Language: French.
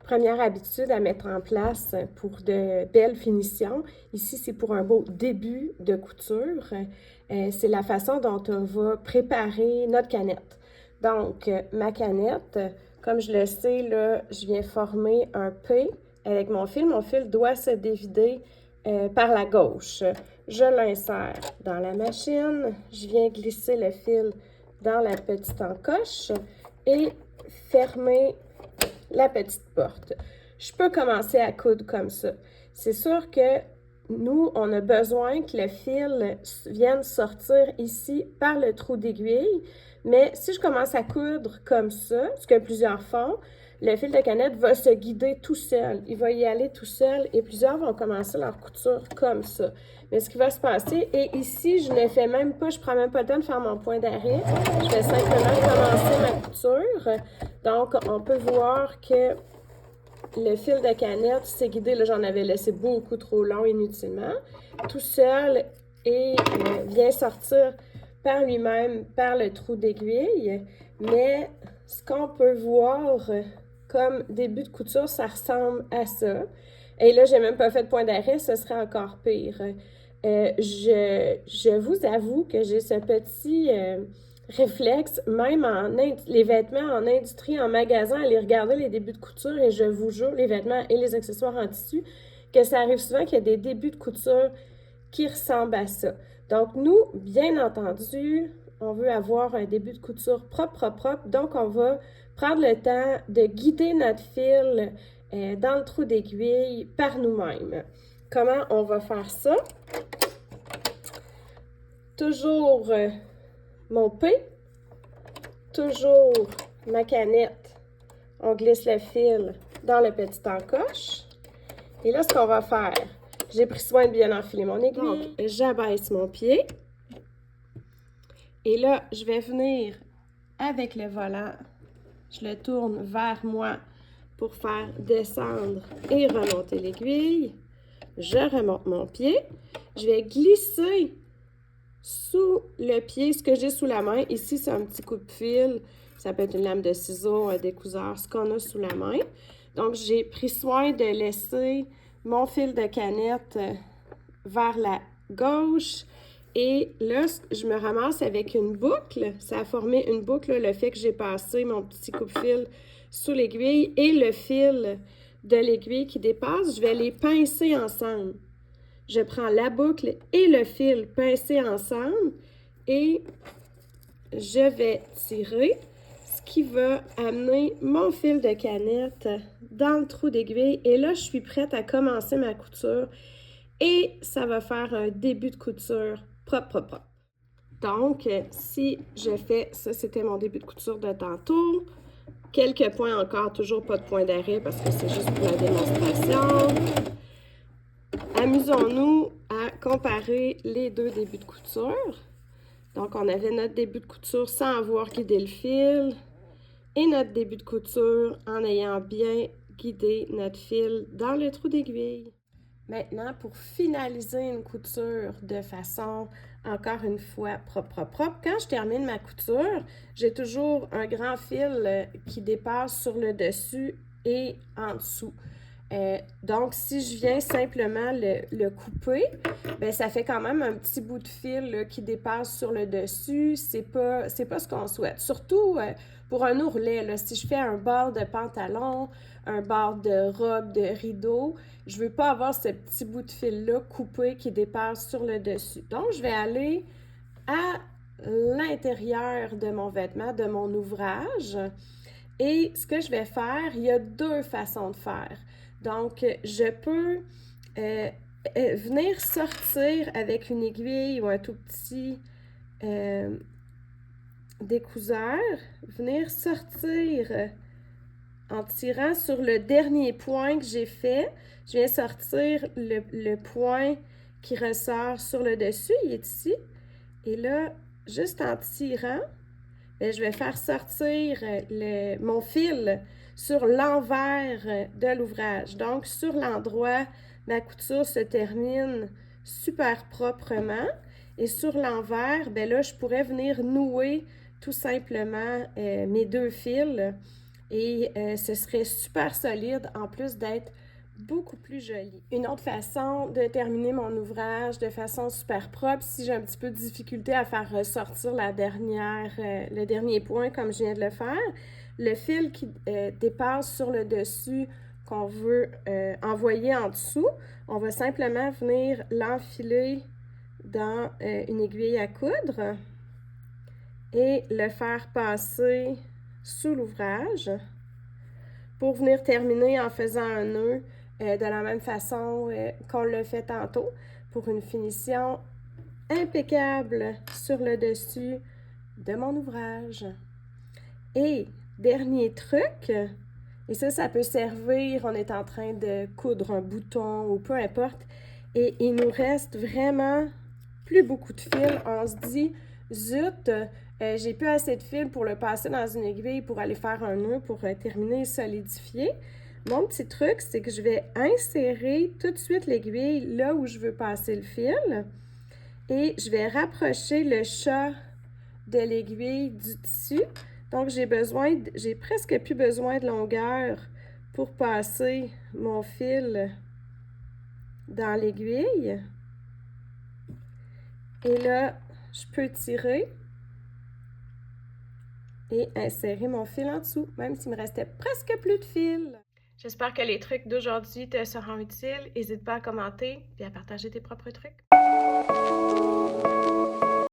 première habitude à mettre en place pour de belles finitions. Ici, c'est pour un beau début de couture. C'est la façon dont on va préparer notre canette. Donc, ma canette, comme je le sais, là, je viens former un P avec mon fil. Mon fil doit se dévider par la gauche. Je l'insère dans la machine. Je viens glisser le fil dans la petite encoche et fermer la petite porte. Je peux commencer à coudre comme ça. C'est sûr que nous, on a besoin que le fil vienne sortir ici par le trou d'aiguille, mais si je commence à coudre comme ça, ce que plusieurs font, le fil de canette va se guider tout seul. Il va y aller tout seul et plusieurs vont commencer leur couture comme ça. Mais ce qui va se passer, et ici, je ne fais même pas, je prends même pas le temps de faire mon point d'arrêt. Je vais simplement commencer ma couture. Donc, on peut voir que le fil de canette s'est guidé. Là, j'en avais laissé beaucoup trop long inutilement. Tout seul et vient sortir par lui-même, par le trou d'aiguille. Mais ce qu'on peut voir comme début de couture, ça ressemble à ça. Et là, j'ai même pas fait de point d'arrêt, ce serait encore pire. Je vous avoue que j'ai ce petit réflexe, même les vêtements en industrie, en magasin, aller regarder les débuts de couture et je vous jure, les vêtements et les accessoires en tissu, que ça arrive souvent qu'il y a des débuts de couture qui ressemblent à ça. Donc, nous, bien entendu, on veut avoir un début de couture propre. Donc, on va prendre le temps de guider notre fil dans le trou d'aiguille par nous-mêmes. Comment on va faire ça? Toujours mon P, toujours ma canette. On glisse le fil dans le petit encoche. Et là, ce qu'on va faire, j'ai pris soin de bien enfiler mon aiguille. Donc, j'abaisse mon pied. Et là, je vais venir avec le volant. Je le tourne vers moi pour faire descendre et remonter l'aiguille. Je remonte mon pied. Je vais glisser sous le pied ce que j'ai sous la main. Ici, c'est un petit coup de fil. Ça peut être une lame de ciseaux, un découseur, ce qu'on a sous la main. Donc, j'ai pris soin de laisser mon fil de canette vers la gauche. Et là, je me ramasse avec une boucle. Ça a formé une boucle, le fait que j'ai passé mon petit coupe-fil sous l'aiguille et le fil de l'aiguille qui dépasse. Je vais les pincer ensemble. Je prends la boucle et le fil pincés ensemble et je vais tirer, ce qui va amener mon fil de canette dans le trou d'aiguille. Et là, je suis prête à commencer ma couture et ça va faire un début de couture propre. Donc, si je fais, ça c'était mon début de couture de tantôt. Quelques points encore, toujours pas de point d'arrêt parce que c'est juste pour la démonstration. Amusons-nous à comparer les deux débuts de couture. Donc, on avait notre début de couture sans avoir guidé le fil et notre début de couture en ayant bien guidé notre fil dans le trou d'aiguille. Maintenant, pour finaliser une couture de façon, encore une fois, propre, quand je termine ma couture, j'ai toujours un grand fil qui dépasse sur le dessus et en dessous. Donc, si je viens simplement le couper, bien, ça fait quand même un petit bout de fil là, qui dépasse sur le dessus. C'est pas ce qu'on souhaite. Surtout pour un ourlet, là, si je fais un bord de pantalon, un bord de robe, de rideau, je veux pas avoir ce petit bout de fil-là coupé qui dépasse sur le dessus. Donc, je vais aller à l'intérieur de mon vêtement, de mon ouvrage. Et ce que je vais faire, il y a deux façons de faire. Donc, je peux venir sortir avec une aiguille ou un tout petit découseur, venir sortir en tirant sur le dernier point que j'ai fait. Je viens sortir le point qui ressort sur le dessus, il est ici. Et là, juste en tirant, bien, je vais faire sortir mon fil sur l'envers de l'ouvrage. Donc, sur l'endroit, ma couture se termine super proprement. Et sur l'envers, bien là, je pourrais venir nouer tout simplement mes deux fils et ce serait super solide en plus d'être beaucoup plus joli. Une autre façon de terminer mon ouvrage de façon super propre, si j'ai un petit peu de difficulté à faire ressortir le dernier point comme je viens de le faire, le fil qui dépasse sur le dessus qu'on veut envoyer en dessous, on va simplement venir l'enfiler dans une aiguille à coudre et le faire passer sous l'ouvrage pour venir terminer en faisant un nœud de la même façon qu'on l'a fait tantôt pour une finition impeccable sur le dessus de mon ouvrage. Et dernier truc, et ça peut servir, on est en train de coudre un bouton ou peu importe, et il nous reste vraiment plus beaucoup de fil. On se dit, zut, j'ai plus assez de fil pour le passer dans une aiguille pour aller faire un nœud pour terminer et solidifier. Mon petit truc, c'est que je vais insérer tout de suite l'aiguille là où je veux passer le fil et je vais rapprocher le chat de l'aiguille du tissu. Donc, j'ai presque plus besoin de longueur pour passer mon fil dans l'aiguille. Et là, je peux tirer et insérer mon fil en dessous, même s'il me restait presque plus de fil. J'espère que les trucs d'aujourd'hui te seront utiles. N'hésite pas à commenter et à partager tes propres trucs.